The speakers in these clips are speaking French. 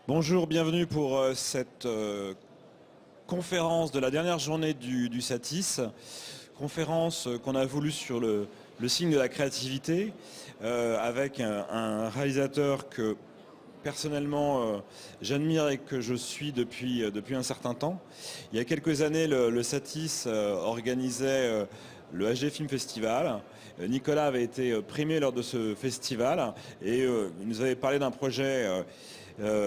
Bonjour, bienvenue pour cette conférence de la dernière journée du Satis. Conférence qu'on a voulu sur le signe de la créativité avec un réalisateur que personnellement j'admire et que je suis depuis un certain temps. Il y a quelques années, le Satis organisait le HG Film Festival. Nicolas avait été primé lors de ce festival et il nous avait parlé d'un projet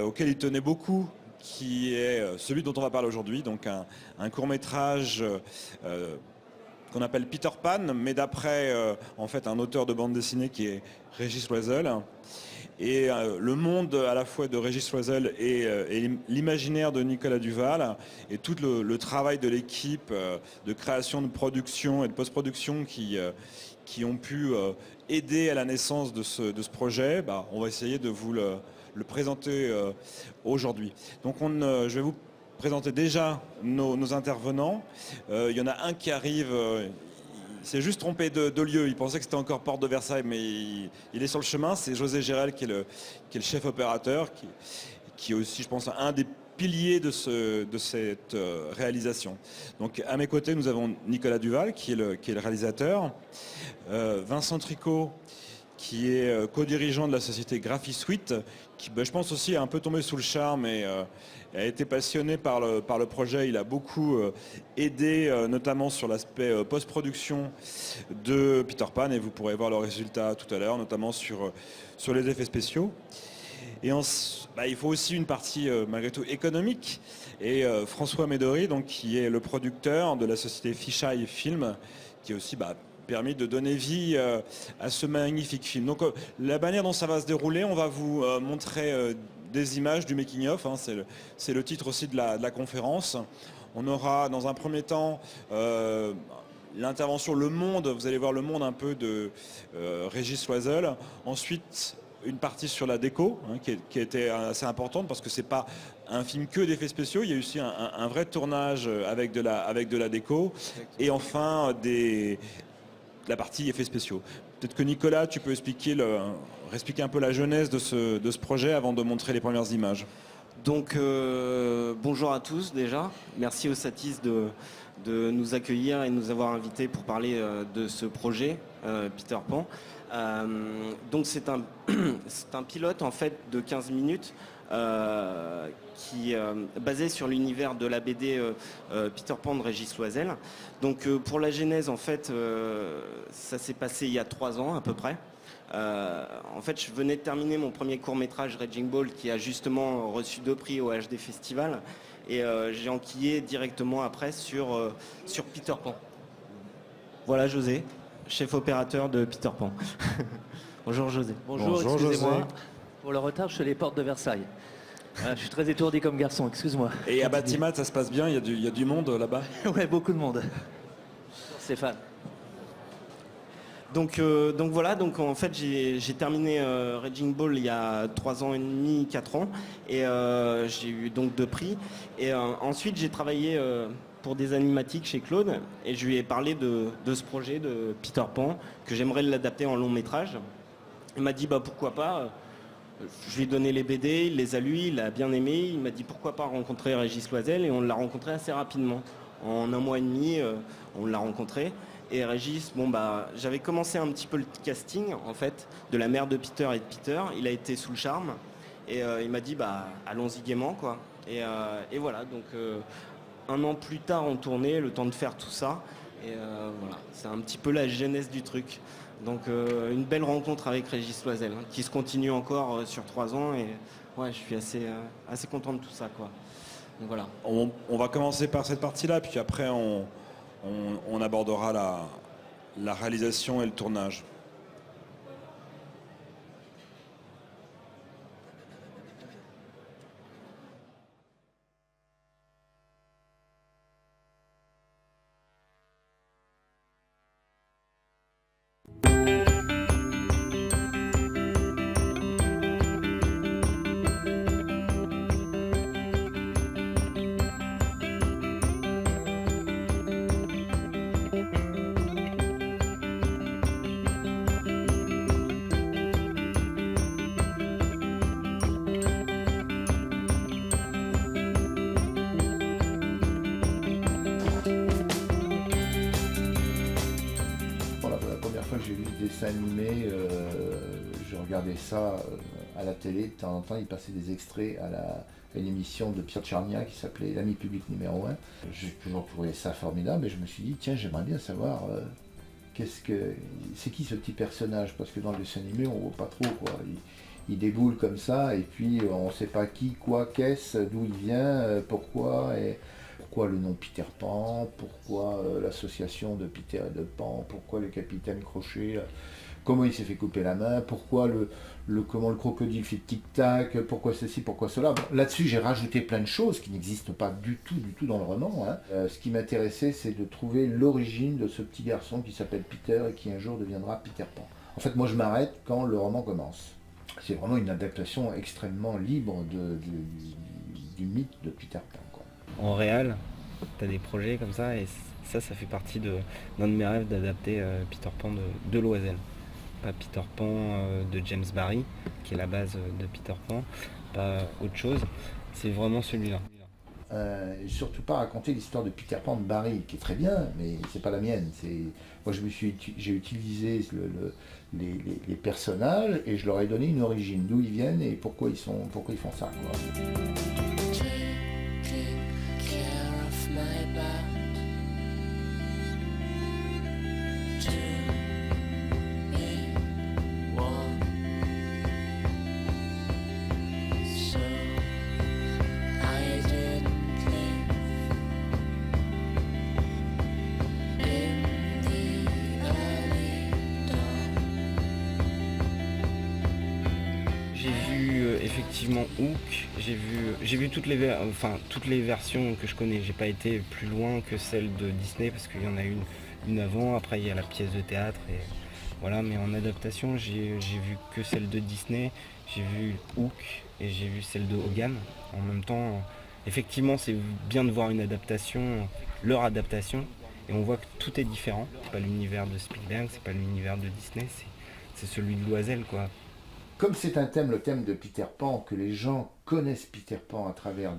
auquel il tenait beaucoup, qui est celui dont on va parler aujourd'hui, donc un court-métrage qu'on appelle Peter Pan, mais d'après en fait un auteur de bande dessinée qui est Régis Loisel. Et le monde à la fois de Régis Loisel et l'imaginaire de Nicolas Duval et tout le travail de l'équipe de création, de production et de post-production qui ont pu aider à la naissance de ce projet, on va essayer de vous le présenter aujourd'hui. Donc je vais vous présenter déjà nos intervenants. Il y en a un qui arrive... il s'est juste trompé de lieu, il pensait que c'était encore Porte de Versailles, mais il est sur le chemin. C'est José Gérel qui est le chef opérateur, qui est aussi, je pense, un des piliers de cette réalisation. Donc à mes côtés, nous avons Nicolas Duval, qui est le réalisateur, Vincent Tricot, qui est co-dirigeant de la société GraphiSuite, qui, je pense aussi, est un peu tombé sous le charme et a été passionné par le projet. Il a beaucoup aidé, notamment sur l'aspect post-production de Peter Pan, et vous pourrez voir le résultat tout à l'heure, notamment sur les effets spéciaux. Et il faut aussi une partie, malgré tout, économique. Et François Médori, donc, qui est le producteur de la société Fisheye Film, qui est aussi... permis de donner vie à ce magnifique film. Donc la manière dont ça va se dérouler, on va vous montrer des images du making-of, c'est le titre aussi de la conférence. On aura dans un premier temps l'intervention Le Monde, vous allez voir Le Monde un peu de Régis Loisel. Ensuite, une partie sur la déco, qui était assez importante parce que c'est pas un film que d'effets spéciaux, il y a aussi un vrai tournage avec de la déco. Et enfin la partie effets spéciaux. Peut-être que Nicolas, tu peux expliquer un peu la genèse de ce projet avant de montrer les premières images. Donc bonjour à tous déjà. Merci au Satis de nous accueillir et de nous avoir invités pour parler de ce projet Peter Pan. Donc c'est un pilote en fait de 15 minutes qui est basé sur l'univers de la BD Peter Pan de Régis Loisel. Donc pour la genèse en fait ça s'est passé il y a 3 ans à peu près. En fait je venais de terminer mon premier court-métrage Raging Ball qui a justement reçu 2 prix au HD Festival et j'ai enquillé directement après sur Peter Pan. Voilà José, chef opérateur de Peter Pan. Bonjour José. Bonjour, excusez-moi pour le retard, je suis à les portes de Versailles. Je suis très étourdi comme garçon, excuse-moi. Et à Batimat, ça se passe bien, il y a du monde là-bas. Ouais, beaucoup de monde. Stéphane. Donc voilà, donc en fait j'ai terminé Raging Ball il y a 3 ans et demi, 4 ans, et j'ai eu donc 2 prix. Et ensuite j'ai travaillé pour des animatiques chez Claude, et je lui ai parlé de ce projet de Peter Pan, que j'aimerais l'adapter en long métrage. Il m'a dit pourquoi pas. Je lui ai donné les BD, il les a lus, il a bien aimé. Il m'a dit pourquoi pas rencontrer Régis Loisel, et on l'a rencontré assez rapidement. En 1 mois et demi, on l'a rencontré. Et Régis, j'avais commencé un petit peu le casting en fait de la mère de Peter et de Peter. Il a été sous le charme et il m'a dit allons-y gaiement quoi. Et voilà, donc 1 an plus tard on tournait, le temps de faire tout ça. Et voilà, c'est un petit peu la genèse du truc. Donc une belle rencontre avec Régis Loisel qui se continue encore sur 3 ans, et ouais, je suis assez content de tout ça quoi. Donc voilà. On va commencer par cette partie-là, puis après on abordera la réalisation et le tournage. regardais ça à la télé, de temps en temps, il passait des extraits à une émission de Pierre Tchernia qui s'appelait L'ami public numéro 1. J'ai toujours trouvé ça formidable et je me suis dit, tiens, j'aimerais bien savoir c'est qui ce petit personnage, parce que dans le dessin animé, on voit pas trop, quoi. Il déboule comme ça et puis on sait pas qui, quoi, qu'est-ce, d'où il vient, pourquoi, et pourquoi le nom Peter Pan, pourquoi l'association de Peter et de Pan, pourquoi le capitaine Crochet, comment il s'est fait couper la main, pourquoi comment le crocodile fait tic-tac, pourquoi ceci, pourquoi cela. Bon, là-dessus, j'ai rajouté plein de choses qui n'existent pas du tout dans le roman, hein. Ce qui m'intéressait, c'est de trouver l'origine de ce petit garçon qui s'appelle Peter et qui un jour deviendra Peter Pan. En fait, moi, je m'arrête quand le roman commence. C'est vraiment une adaptation extrêmement libre du mythe de Peter Pan, quoi. En réel, tu as des projets comme ça et ça fait partie d'un de mes rêves d'adapter Peter Pan de Loisel. Pas Peter Pan de James Barry, qui est la base de Peter Pan, pas autre chose, c'est vraiment celui-là. Surtout pas raconter l'histoire de Peter Pan de Barry, qui est très bien, mais c'est pas la mienne. Moi, j'ai utilisé les personnages et je leur ai donné une origine, d'où ils viennent et pourquoi ils font ça, quoi. Effectivement Hook, j'ai vu toutes les versions que je connais. J'ai pas été plus loin que celle de Disney parce qu'il y en a une avant, après il y a la pièce de théâtre et voilà, mais en adaptation j'ai vu que celle de Disney, j'ai vu Hook et j'ai vu celle de Hogan. En même temps, effectivement c'est bien de voir une adaptation, leur adaptation, et on voit que tout est différent. C'est pas l'univers de Spielberg, c'est pas l'univers de Disney, c'est celui de Loisel, quoi. Comme c'est le thème de Peter Pan, que les gens connaissent Peter Pan à travers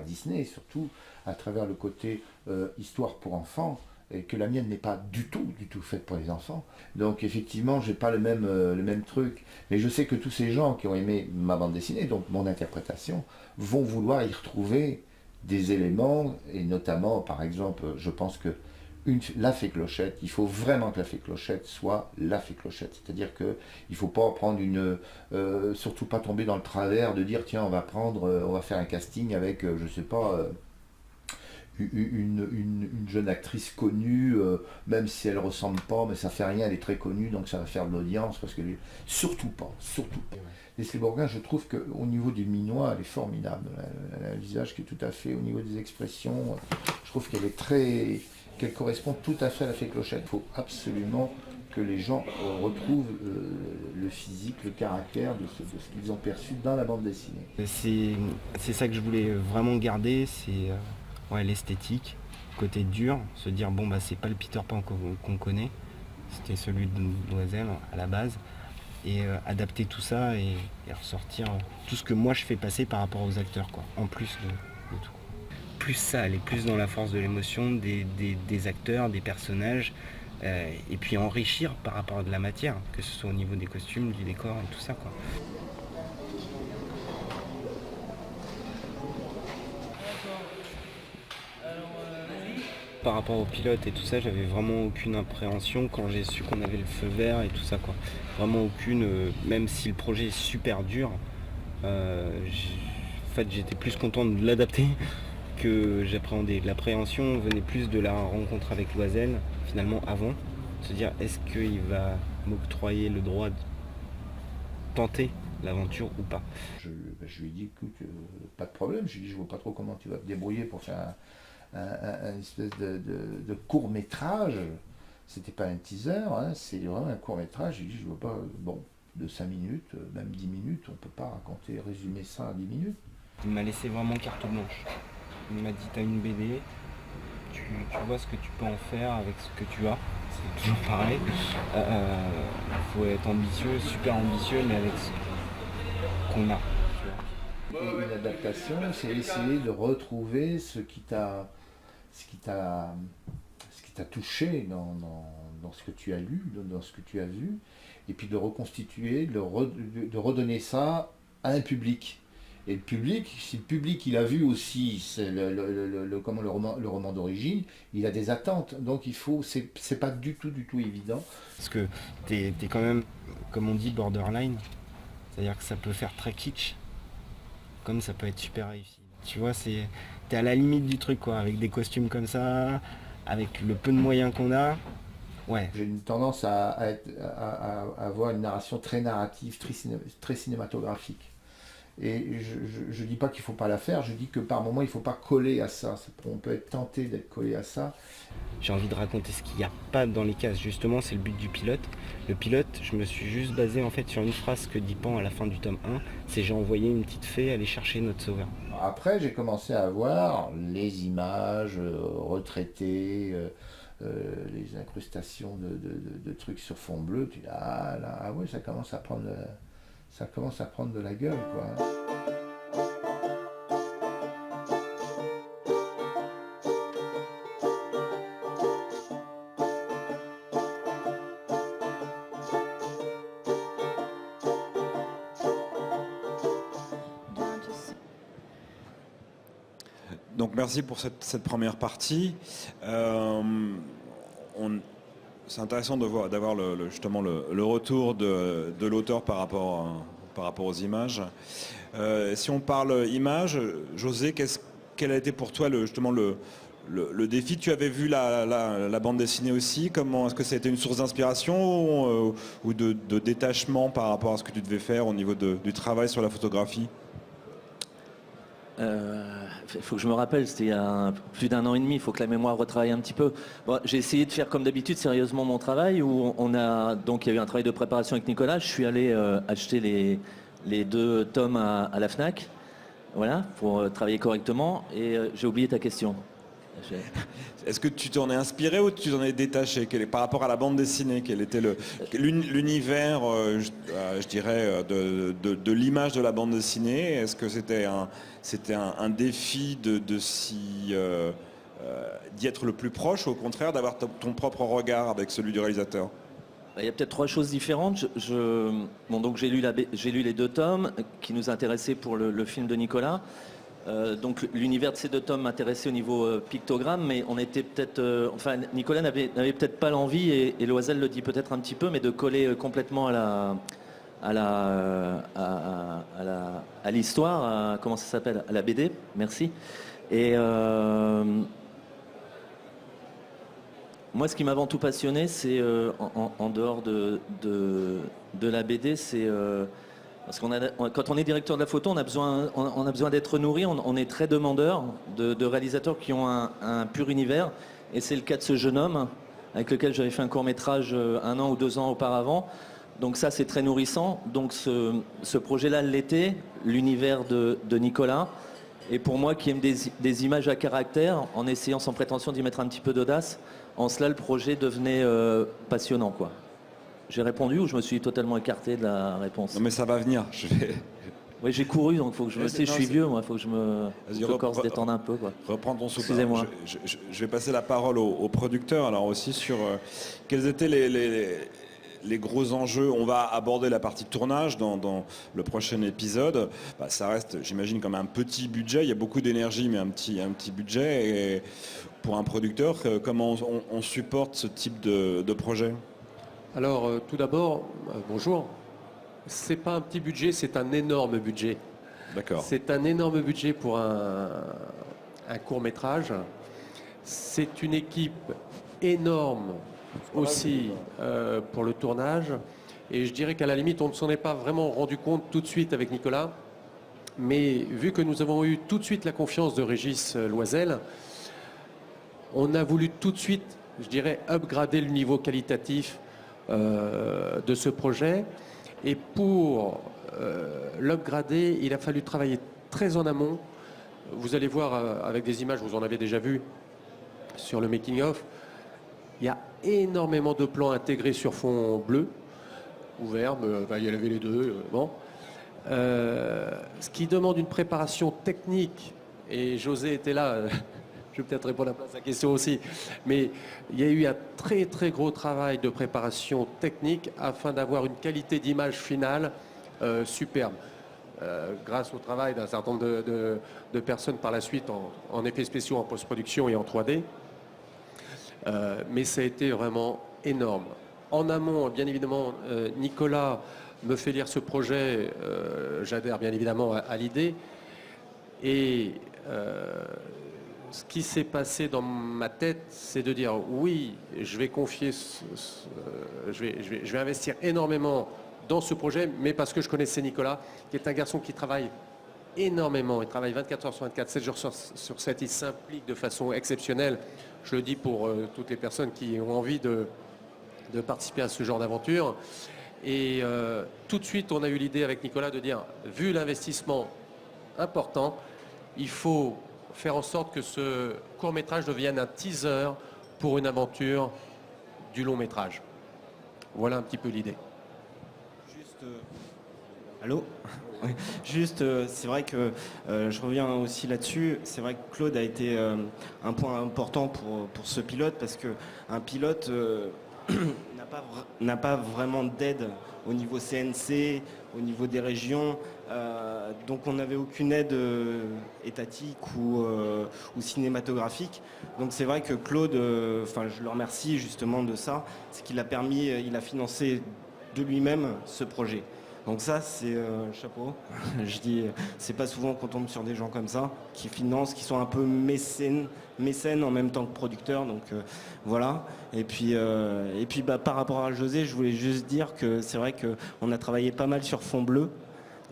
Disney, et surtout à travers le côté histoire pour enfants, et que la mienne n'est pas du tout faite pour les enfants. Donc effectivement, j'ai pas le même truc. Mais je sais que tous ces gens qui ont aimé ma bande dessinée, donc mon interprétation, vont vouloir y retrouver des éléments, et notamment, par exemple, je pense que la fée Clochette, il faut vraiment que la fée Clochette soit la fée Clochette. C'est-à-dire qu'il ne faut pas prendre surtout pas tomber dans le travers de dire tiens, on va faire un casting avec, je sais pas, une jeune actrice connue, même si elle ressemble pas, mais ça fait rien, elle est très connue, donc ça va faire de l'audience, parce que surtout pas. Leslie Borgin, je trouve qu'au niveau du minois, elle est formidable. Elle a un visage qui est tout à fait, au niveau des expressions, je trouve qu'elle correspond tout à fait à la fée Clochette. Il faut absolument que les gens retrouvent le physique, le caractère de ce qu'ils ont perçu dans la bande dessinée. C'est ça que je voulais vraiment garder, c'est l'esthétique, côté dur, se dire bon bah c'est pas le Peter Pan qu'on connaît, c'était celui de Loisel à la base, et adapter tout ça et ressortir tout ce que moi je fais passer par rapport aux acteurs, quoi, en plus de tout. Plus ça, aller plus dans la force de l'émotion des acteurs, des personnages, et puis enrichir par rapport à de la matière, que ce soit au niveau des costumes, du décor et tout ça, quoi. Par rapport au pilote et tout ça, j'avais vraiment aucune appréhension quand j'ai su qu'on avait le feu vert et tout ça, quoi. Vraiment aucune, même si le projet est super dur, en fait j'étais plus content de l'adapter que j'appréhendais. L'appréhension venait plus de la rencontre avec Loisel, finalement avant, se dire est-ce qu'il va m'octroyer le droit de tenter l'aventure ou pas. Je lui ai dit écoute, pas de problème, je lui ai dit je vois pas trop comment tu vas te débrouiller pour faire un espèce de court métrage. C'était pas un teaser, hein, c'est vraiment un court métrage. J'ai dit je vois pas, de 5 minutes, même 10 minutes, on peut pas résumer ça à 10 minutes. Il m'a laissé vraiment carte blanche. Il m'a dit t'as une BD, tu vois ce que tu peux en faire avec ce que tu as. C'est toujours pareil. Faut être ambitieux, super ambitieux, mais avec ce qu'on a. Et une adaptation, c'est essayer de retrouver ce qui t'a touché dans ce que tu as lu, dans ce que tu as vu, et puis de reconstituer, de redonner ça à un public. Et le public, si le public il a vu aussi le roman d'origine, il a des attentes. Donc c'est pas du tout évident. Parce que t'es quand même, comme on dit, borderline. C'est-à-dire que ça peut faire très kitsch, comme ça peut être super réussi. Tu vois, t'es à la limite du truc, quoi, avec des costumes comme ça, avec le peu de moyens qu'on a. Ouais. J'ai une tendance à avoir une narration très narrative, très cinématographique. Et je ne dis pas qu'il ne faut pas la faire, je dis que par moment il ne faut pas coller à ça. On peut être tenté d'être collé à ça. J'ai envie de raconter ce qu'il n'y a pas dans les cases, justement, c'est le but du pilote. Le pilote, je me suis juste basé en fait sur une phrase que dit Pan à la fin du tome 1, c'est j'ai envoyé une petite fée aller chercher notre sauveur. Après j'ai commencé à voir les images retraitées, les incrustations de trucs sur fond bleu. Tu dis ah ouais, ça commence à prendre de la gueule, quoi. Donc merci pour cette première partie. C'est intéressant d'avoir justement le retour de l'auteur par rapport aux images. Si on parle images, José, quel a été pour toi justement le défi? Tu avais vu la bande dessinée aussi. Comment est-ce que ça a été une source d'inspiration ou de détachement par rapport à ce que tu devais faire au niveau du travail sur la photographie? Il faut que je me rappelle, c'était il y a plus d'1 an et demi, il faut que la mémoire retravaille un petit peu. Bon, j'ai essayé de faire comme d'habitude sérieusement mon travail, où donc il y a eu un travail de préparation avec Nicolas, je suis allé acheter les 2 tomes à la FNAC, voilà, pour travailler correctement, et j'ai oublié ta question. Est-ce que tu t'en es inspiré ou tu t'en es détaché par rapport à la bande dessinée? Quel était l'univers, je dirais, de l'image de la bande dessinée? Est-ce que c'était un défi d'y être le plus proche, ou au contraire d'avoir ton propre regard avec celui du réalisateur? Il y a peut-être 3 choses différentes. Donc j'ai lu les 2 tomes qui nous intéressaient pour le film de Nicolas. Donc l'univers de ces 2 tomes m'intéressait au niveau pictogramme, mais on était peut-être, Nicolas n'avait peut-être pas l'envie, et Loisel le dit peut-être un petit peu, mais de coller complètement à l'histoire, comment ça s'appelle, à la BD. Merci. Et moi, ce qui m'a avant tout passionné, c'est en dehors de la BD, c'est parce quand on est directeur de la photo, on a besoin d'être nourri. On est très demandeur de réalisateurs qui ont un pur univers. Et c'est le cas de ce jeune homme avec lequel j'avais fait un court-métrage 1 an ou 2 ans auparavant. Donc ça, c'est très nourrissant. Donc ce projet-là l'était, l'univers de Nicolas. Et pour moi, qui aime des images à caractère, en essayant sans prétention d'y mettre un petit peu d'audace, en cela, le projet devenait passionnant, quoi. J'ai répondu ou je me suis totalement écarté de la réponse? Non, mais ça va venir. Oui, j'ai couru, donc faut que je suis vieux, moi, faut que le corps se détende un peu, quoi. Reprends ton souffle. Excusez-moi. Je vais passer la parole au producteur, alors aussi sur quels étaient les gros enjeux. On va aborder la partie tournage dans le prochain épisode. Ça reste, j'imagine, comme un petit budget. Il y a beaucoup d'énergie, mais un petit budget. Et pour un producteur, comment on supporte ce type de projet? Alors, tout d'abord, bonjour. C'est pas un petit budget, c'est un énorme budget. D'accord. C'est un énorme budget pour un court-métrage. C'est une équipe énorme aussi pour le tournage. Et je dirais qu'à la limite, on ne s'en est pas vraiment rendu compte tout de suite avec Nicolas. Mais vu que nous avons eu tout de suite la confiance de Régis Loisel, on a voulu tout de suite, je dirais, upgrader le niveau qualitatif de ce projet. Et pour l'upgrader, il a fallu travailler très en amont. Vous allez voir avec des images, vous en avez déjà vu sur le making-of, il y a énormément de plans intégrés sur fond bleu, ouvert, il y avait les 2. Ce qui demande une préparation technique, et José était là Je vais peut-être répondre à la question aussi. Mais il y a eu un très très gros travail de préparation technique afin d'avoir une qualité d'image finale superbe. Grâce au travail d'un certain nombre de personnes par la suite en effets spéciaux, en post-production et en 3D. Mais ça a été vraiment énorme. En amont, bien évidemment, Nicolas me fait lire ce projet. J'adhère bien évidemment à l'idée. Et ce qui s'est passé dans ma tête, c'est de dire oui, je vais confier, je vais investir énormément dans ce projet, mais parce que je connaissais Nicolas, qui est un garçon qui travaille énormément. Il travaille 24 heures sur 24, 7 jours sur 7. Il s'implique de façon exceptionnelle. Je le dis pour toutes les personnes qui ont envie de participer à ce genre d'aventure. Et tout de suite, on a eu l'idée avec Nicolas de dire, vu l'investissement important, il faut faire en sorte que ce court-métrage devienne un teaser pour une aventure du long-métrage. Voilà un petit peu l'idée. Juste, allô? Oui. Juste, c'est vrai que je reviens aussi là-dessus. C'est vrai que Claude a été un point important pour ce pilote, parce qu'un pilote n'a pas vraiment d'aide au niveau CNC, au niveau des régions. Donc on n'avait aucune aide étatique ou cinématographique. Donc c'est vrai que Claude, je le remercie justement de ça, c'est qu'il a permis, il a financé de lui-même ce projet. Donc ça, c'est chapeau. Je dis, c'est pas souvent qu'on tombe sur des gens comme ça, qui financent, qui sont un peu mécènes en même temps que producteurs. Donc voilà. Et puis par rapport à José, je voulais juste dire que c'est vrai qu'on a travaillé pas mal sur fond bleu.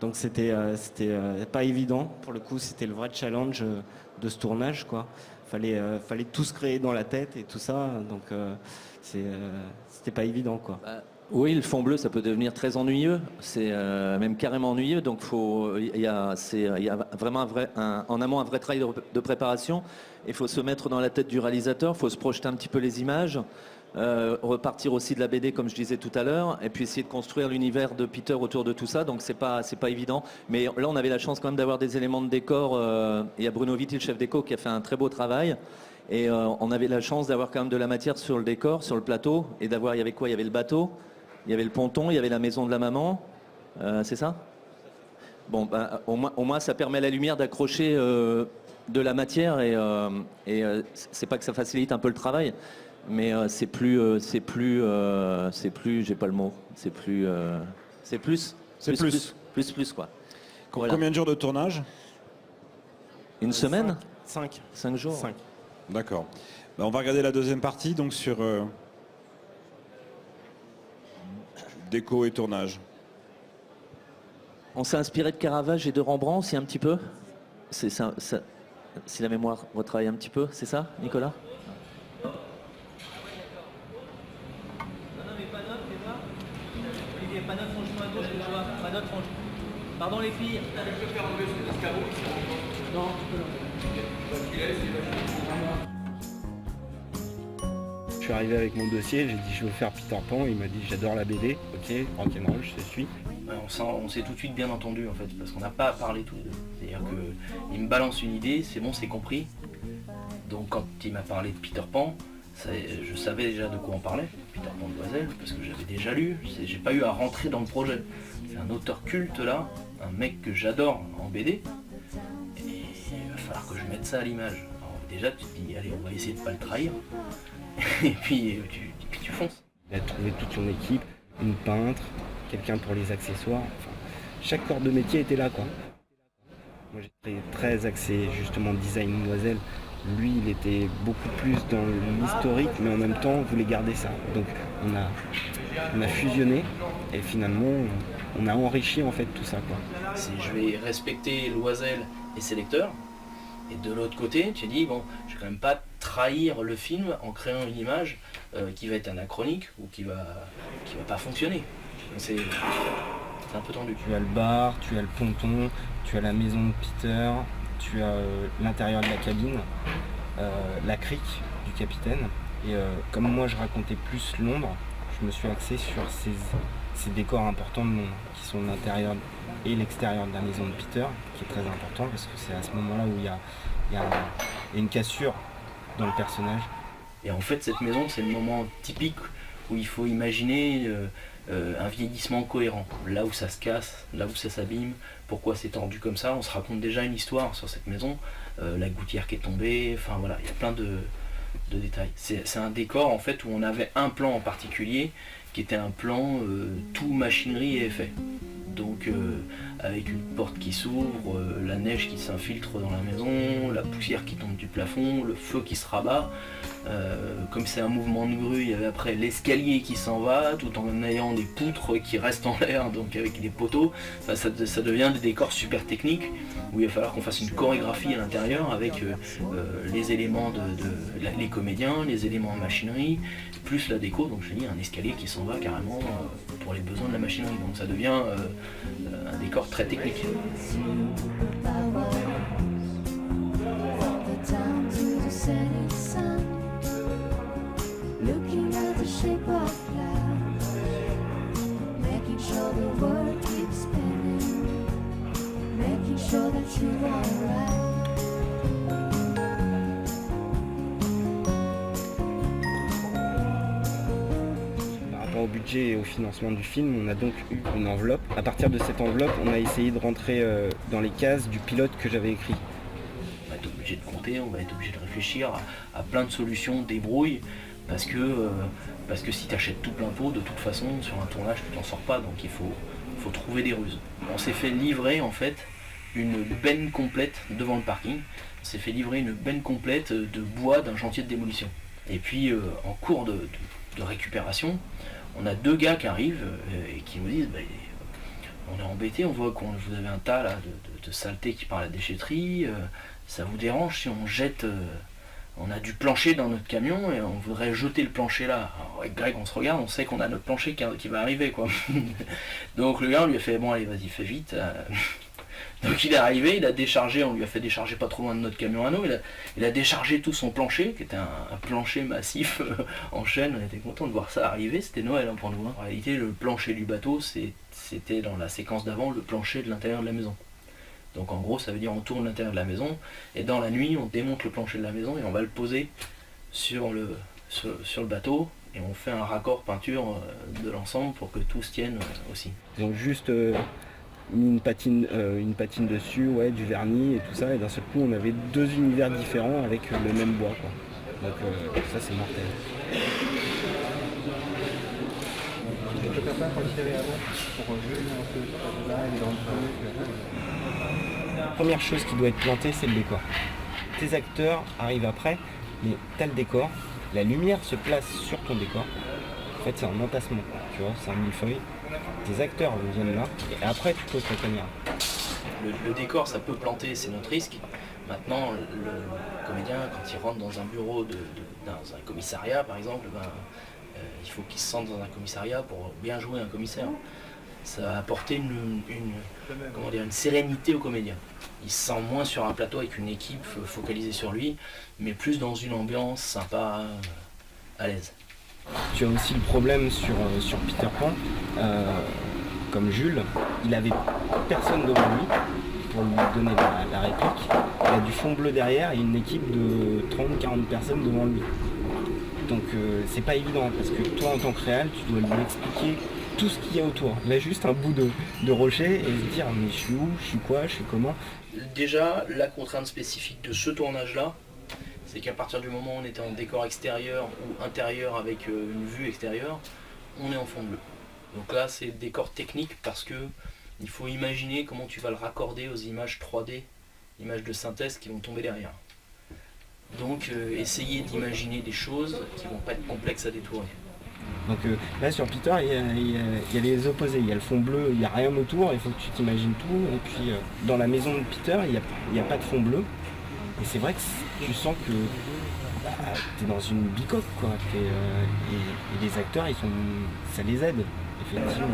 Donc c'était pas évident. Pour le coup, c'était le vrai challenge de ce tournage, quoi. Fallait tout se créer dans la tête et tout ça. Donc c'était pas évident, quoi. Oui, le fond bleu, ça peut devenir très ennuyeux. C'est même carrément ennuyeux. Donc il y a vraiment en amont un vrai travail de préparation. Il faut se mettre dans la tête du réalisateur. Il faut se projeter un petit peu les images. Repartir aussi de la BD comme je disais tout à l'heure, et puis essayer de construire l'univers de Peter autour de tout ça. Donc c'est pas évident, mais là on avait la chance quand même d'avoir des éléments de décor. Il y a Bruno Vitti, le chef déco, qui a fait un très beau travail, et on avait la chance d'avoir quand même de la matière sur le décor, sur le plateau, et d'avoir, il y avait quoi? Il y avait le bateau, il y avait le ponton, il y avait la maison de la maman, c'est ça? Bon, au moins ça permet à la lumière d'accrocher de la matière, et c'est pas que ça facilite un peu le travail, mais c'est plus, j'ai pas le mot, c'est plus quoi. Voilà. Combien de jours de tournage? Une semaine? 5 jours. 5. D'accord. On va regarder la deuxième partie, donc sur déco et tournage. On s'est inspiré de Caravage et de Rembrandt aussi un petit peu. C'est ça, si la mémoire retravaille un petit peu, c'est ça, Nicolas? Pas notre franchement à gauche, que tu vois. Pas notre franchement. Pardon les filles. Je peux faire enlever ce escabeau ici. Non, je suis arrivé avec mon dossier, j'ai dit je veux faire Peter Pan, il m'a dit j'adore la BD, ok, rock'n'roll, je te suis. On s'est tout de suite bien entendu en fait, parce qu'on n'a pas parlé tous les deux. C'est-à-dire qu'il me balance une idée, c'est bon, c'est compris. Donc quand il m'a parlé de Peter Pan, je savais déjà de quoi on parlait, Peter Pan de Loisel, parce que j'avais déjà lu, j'ai pas eu à rentrer dans le projet. C'est un auteur culte là, un mec que j'adore en BD, et il va falloir que je mette ça à l'image. Alors déjà tu te dis, allez, on va essayer de pas le trahir, et puis tu fonces. Il a trouvé toute son équipe, une peintre, quelqu'un pour les accessoires, enfin, chaque corps de métier était là quoi. Moi j'étais très axé justement design Loisel. Lui, il était beaucoup plus dans l'historique, mais en même temps, on voulait garder ça. Donc, on a fusionné et finalement, on a enrichi en fait tout ça, quoi. Si je vais respecter Loisel et ses lecteurs, et de l'autre côté, tu as dit bon, je vais quand même pas trahir le film en créant une image qui va être anachronique ou qui va pas fonctionner. C'est un peu tendu. Tu as le bar, tu as le ponton, tu as la maison de Peter. Tu as l'intérieur de la cabine, la crique du capitaine. Et comme moi je racontais plus Londres, je me suis axé sur ces décors importants de Londres, qui sont l'intérieur et l'extérieur de la maison de Peter, qui est très important parce que c'est à ce moment-là où il y a une cassure dans le personnage. Et en fait, cette maison, c'est le moment typique où il faut imaginer un vieillissement cohérent. Là où ça se casse, là où ça s'abîme, pourquoi c'est tordu comme ça. On se raconte déjà une histoire sur cette maison, la gouttière qui est tombée, enfin voilà, il y a plein de détails. C'est un décor en fait où on avait un plan en particulier qui était un plan tout machinerie et effet. Donc avec une porte qui s'ouvre, la neige qui s'infiltre dans la maison, la poussière qui tombe du plafond, le feu qui se rabat. Comme c'est un mouvement de grue, il y avait après l'escalier qui s'en va, tout en ayant des poutres qui restent en l'air, donc avec des poteaux. Enfin, ça devient des décors super techniques où il va falloir qu'on fasse une chorégraphie à l'intérieur avec les éléments les comédiens, les éléments en machinerie, plus la déco. Donc je dis un escalier qui s'en va carrément pour les besoins de la machinerie. Donc ça devient un décor très technique. Looking at the shape of clouds, making sure the world keeps spinning, making sure that you are right. Par rapport au budget et au financement du film, on a donc eu une enveloppe. À partir de cette enveloppe, on a essayé de rentrer dans les cases du pilote que j'avais écrit. On va être obligé de compter, on va être obligé de réfléchir à plein de solutions, débrouilles. Parce que si tu achètes tout plein pot, de toute façon, sur un tournage, tu t'en sors pas, donc il faut trouver des ruses. On s'est fait livrer en fait une benne complète devant le parking. On s'est fait livrer une benne complète de bois d'un chantier de démolition. Et puis en cours de récupération, on a 2 gars qui arrivent et qui nous disent on est embêtés, on voit que vous avez un tas là, de saleté qui part à la déchetterie, ça vous dérange si on jette... On a du plancher dans notre camion et on voudrait jeter le plancher là. Alors avec Greg, on se regarde, on sait qu'on a notre plancher qui va arriver quoi. Donc le gars on lui a fait bon allez vas-y fais vite. Donc il est arrivé, il a déchargé, on lui a fait décharger pas trop loin de notre camion à nous, il a déchargé tout son plancher, qui était un plancher massif en chaîne, on était content de voir ça arriver, c'était Noël hein, pour nous. Hein. En réalité le plancher du bateau c'était dans la séquence d'avant le plancher de l'intérieur de la maison. Donc en gros ça veut dire on tourne l'intérieur de la maison et dans la nuit on démonte le plancher de la maison et on va le poser sur le bateau et on fait un raccord peinture de l'ensemble pour que tout se tienne aussi. Donc juste mis une patine dessus, ouais, du vernis et tout ça, et d'un seul coup on avait 2 univers différents avec le même bois quoi. Donc ça c'est mortel. La première chose qui doit être plantée, c'est le décor. Tes acteurs arrivent après, mais t'as le décor, la lumière se place sur ton décor. En fait, c'est un entassement, tu vois, c'est un millefeuille. Tes acteurs viennent là, et après tu poses ta caméra. Le décor, ça peut planter, c'est notre risque. Maintenant, le comédien, quand il rentre dans un bureau, dans un commissariat par exemple, il faut qu'il se sente dans un commissariat pour bien jouer un commissaire. Ça va apporter une sérénité au comédien. Il se sent moins sur un plateau avec une équipe focalisée sur lui, mais plus dans une ambiance sympa, à l'aise. Tu as aussi le problème sur Peter Pan, comme Jules, il avait personne devant lui pour lui donner la réplique. Il a du fond bleu derrière et une équipe de 30-40 personnes devant lui. Donc c'est pas évident parce que toi en tant que réal, tu dois lui expliquer tout ce qu'il y a autour. Il a juste un bout de rocher et se dire mais je suis où, je suis quoi, je suis comment. Déjà, la contrainte spécifique de ce tournage-là, c'est qu'à partir du moment où on était en décor extérieur ou intérieur avec une vue extérieure, on est en fond bleu. Donc là, c'est décor technique parce que il faut imaginer comment tu vas le raccorder aux images 3D, images de synthèse qui vont tomber derrière. Donc essayer d'imaginer des choses qui vont pas être complexes à détourner. Donc là sur Peter, il y a les opposés, il y a le fond bleu, il n'y a rien autour, il faut que tu t'imagines tout. Et puis dans la maison de Peter, il n'y a pas de fond bleu. Et c'est vrai que tu sens que tu es dans une bicoque quoi. Et les acteurs, ça les aide, effectivement.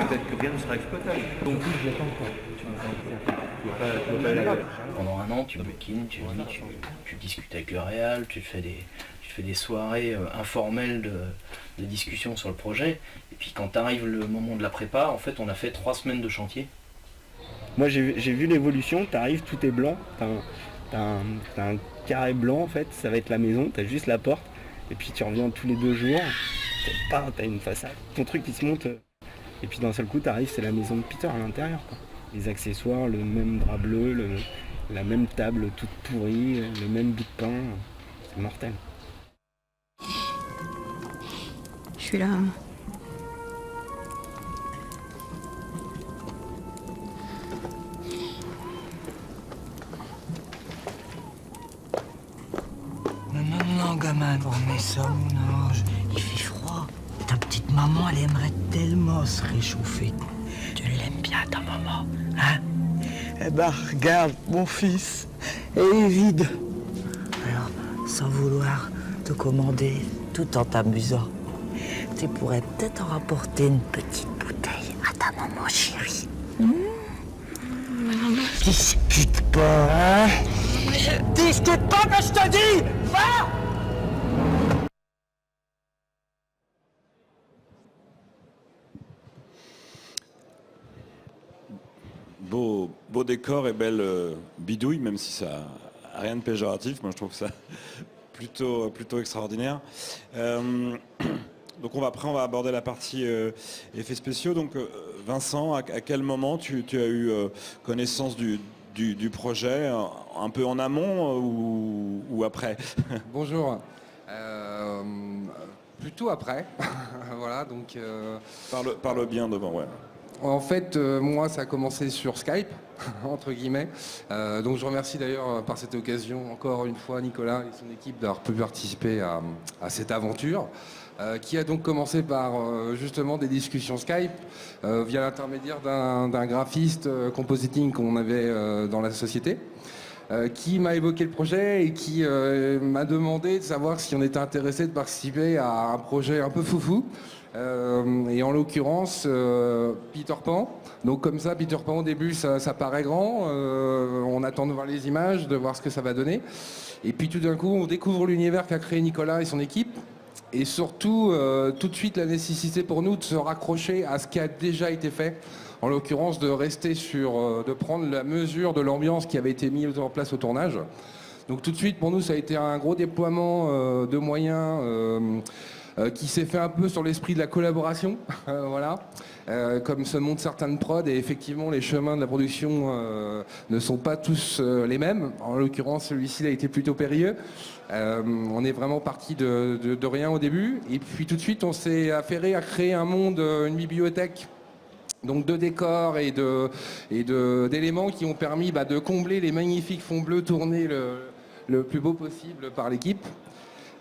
Peut-être que rien ne sera exploitable. Donc je l'attends quoi. Pendant un an, tu bouquines, tu discutes avec le réal, tu fais des soirées informelles de discussion sur le projet. Et puis quand arrive le moment de la prépa, en fait, on a fait 3 semaines de chantier. Moi j'ai vu l'évolution, t'arrives, tout est blanc, t'as un carré blanc en fait, ça va être la maison, t'as juste la porte, et puis tu reviens tous les 2 jours, t'as une façade, ton truc qui se monte, et puis d'un seul coup t'arrives, c'est la maison de Peter à l'intérieur, quoi. Les accessoires, le même drap bleu, la même table toute pourrie, le même bout de pain, c'est mortel. Je suis là. Non, gamin, on met ça, mon ange. Il fait froid. Ta petite maman, elle aimerait tellement se réchauffer. Tu l'aimes bien, ta maman, hein? Eh ben, regarde, mon fils, elle est vide. Alors, sans vouloir te commander, tout en t'amusant, tu pourrais peut-être en rapporter une petite bouteille à ta maman chérie. Discute pas, hein? Discute pas, que je te dis! Va! Beau décor et belle bidouille, même si ça n'a rien de péjoratif. Moi, je trouve ça plutôt extraordinaire. Donc après, on va aborder la partie effets spéciaux. Donc Vincent, à quel moment tu as eu connaissance du projet, un peu en amont ou après? Bonjour. Plutôt après. Voilà, donc. Parle bien devant, ouais. En fait, moi, ça a commencé sur Skype, entre guillemets. Donc je remercie d'ailleurs par cette occasion encore une fois Nicolas et son équipe d'avoir pu participer à cette aventure, qui a donc commencé par justement des discussions Skype via l'intermédiaire d'un graphiste compositing qu'on avait dans la société. Qui m'a évoqué le projet et qui m'a demandé de savoir si on était intéressé de participer à un projet un peu foufou. Et en l'occurrence, Peter Pan. Donc comme ça, Peter Pan au début, ça paraît grand. On attend de voir les images, de voir ce que ça va donner. Et puis tout d'un coup, on découvre l'univers qu'a créé Nicolas et son équipe. Et surtout, tout de suite, la nécessité pour nous de se raccrocher à ce qui a déjà été fait. En l'occurrence, de rester de prendre la mesure de l'ambiance qui avait été mise en place au tournage. Donc tout de suite, pour nous, ça a été un gros déploiement de moyens qui s'est fait un peu sur l'esprit de la collaboration, voilà. Comme se montrent certaines prods, et effectivement, les chemins de la production ne sont pas tous les mêmes. En l'occurrence, celui-ci a été plutôt périlleux. On est vraiment parti de rien au début, et puis tout de suite, on s'est affairé à créer un monde, une bibliothèque. Donc de décors et d'éléments qui ont permis de combler les magnifiques fonds bleus tournés le plus beau possible par l'équipe.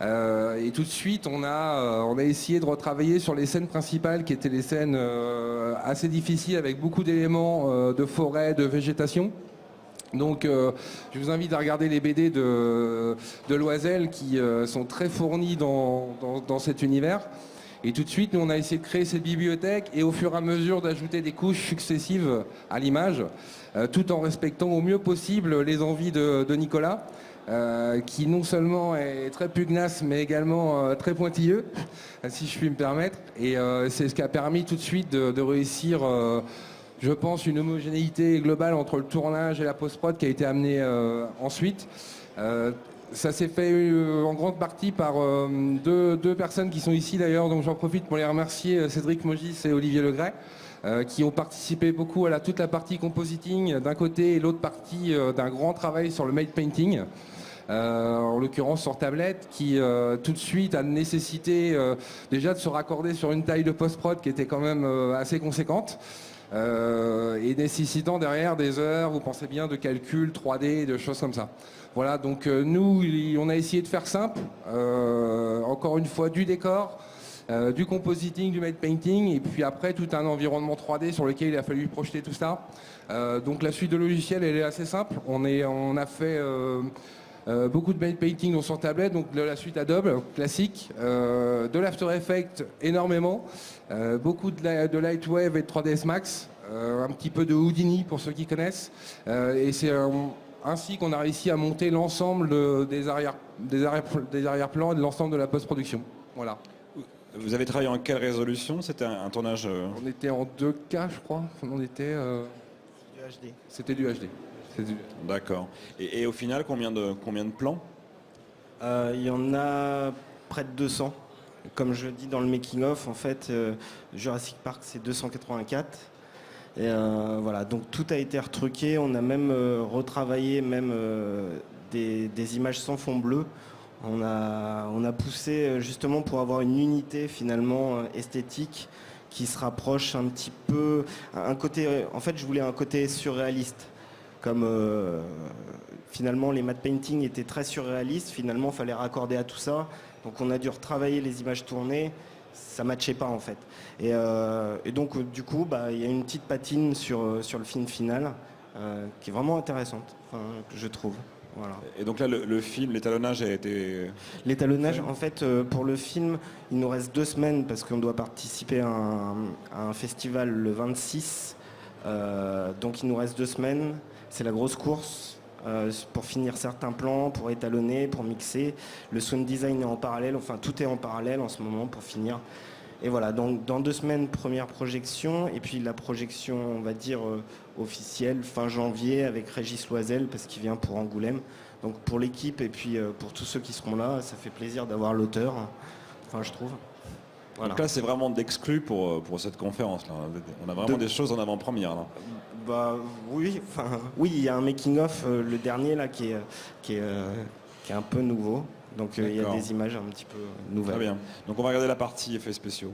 Et tout de suite, on a essayé de retravailler sur les scènes principales qui étaient des scènes assez difficiles avec beaucoup d'éléments de forêt, de végétation. Donc je vous invite à regarder les BD de Loisel qui sont très fournis dans cet univers. Et tout de suite, nous, on a essayé de créer cette bibliothèque et au fur et à mesure d'ajouter des couches successives à l'image, tout en respectant au mieux possible les envies de Nicolas, qui non seulement est très pugnace, mais également très pointilleux, si je puis me permettre. Et c'est ce qui a permis tout de suite de réussir, je pense, une homogénéité globale entre le tournage et la post-prod qui a été amenée ensuite. Ça s'est fait en grande partie par deux personnes qui sont ici d'ailleurs, donc j'en profite pour les remercier, Cédric Mogis et Olivier Legray, qui ont participé beaucoup à toute la partie compositing d'un côté et l'autre partie d'un grand travail sur le made painting, en l'occurrence sur tablette, qui tout de suite a nécessité déjà de se raccorder sur une taille de post-prod qui était quand même assez conséquente. Et nécessitant derrière des heures, vous pensez bien, de calcul 3D, de choses comme ça. Voilà, donc nous, on a essayé de faire simple, encore une fois, du décor, du compositing, du made painting, et puis après tout un environnement 3D sur lequel il a fallu projeter tout ça. Donc la suite de logiciels, elle est assez simple. On a fait beaucoup de made painting sur tablette, donc de la suite Adobe classique, de l'After Effects énormément, beaucoup de Lightwave et de 3ds Max, un petit peu de Houdini pour ceux qui connaissent, et c'est ainsi qu'on a réussi à monter l'ensemble des arrière-plans et de l'ensemble de la post-production. Voilà. Vous avez travaillé en quelle résolution? C'était un tournage On était en 2K, je crois. On était. Du HD. C'était du HD. D'accord. Et au final, combien de plans? Il y en a près de 200. Comme je dis dans le making-of, en fait, Jurassic Park, c'est 284. Et voilà, donc tout a été retruqué. On a même retravaillé des images sans fond bleu. On a poussé justement pour avoir une unité finalement esthétique qui se rapproche un petit peu, un côté. En fait, je voulais un côté surréaliste, comme finalement les matte painting étaient très surréalistes. Finalement, il fallait raccorder à tout ça. Donc, on a dû retravailler les images tournées. Ça matchait pas en fait. Et donc, du coup, il y a une petite patine sur le film final qui est vraiment intéressante, je trouve. Voilà. Et donc là, le film, l'étalonnage a été... L'étalonnage, en fait, pour le film, il nous reste 2 semaines parce qu'on doit participer à un festival le 26. Donc il nous reste 2 semaines. C'est la grosse course pour finir certains plans, pour étalonner, pour mixer. Le sound design est en parallèle. Enfin, tout est en parallèle en ce moment pour finir. Et voilà, donc dans 2 semaines, première projection. Et puis la projection, on va dire, officielle, fin janvier, avec Régis Loisel, parce qu'il vient pour Angoulême. Donc pour l'équipe et puis pour tous ceux qui seront là, ça fait plaisir d'avoir l'auteur, enfin je trouve. Voilà. Donc là, c'est vraiment d'exclu pour cette conférence. Là. On a vraiment des choses en avant-première. Là. Oui, il y a un making-of, le dernier, là, qui est un peu nouveau. Donc il y a des images un petit peu nouvelles. Très bien. Donc on va regarder la partie effets spéciaux.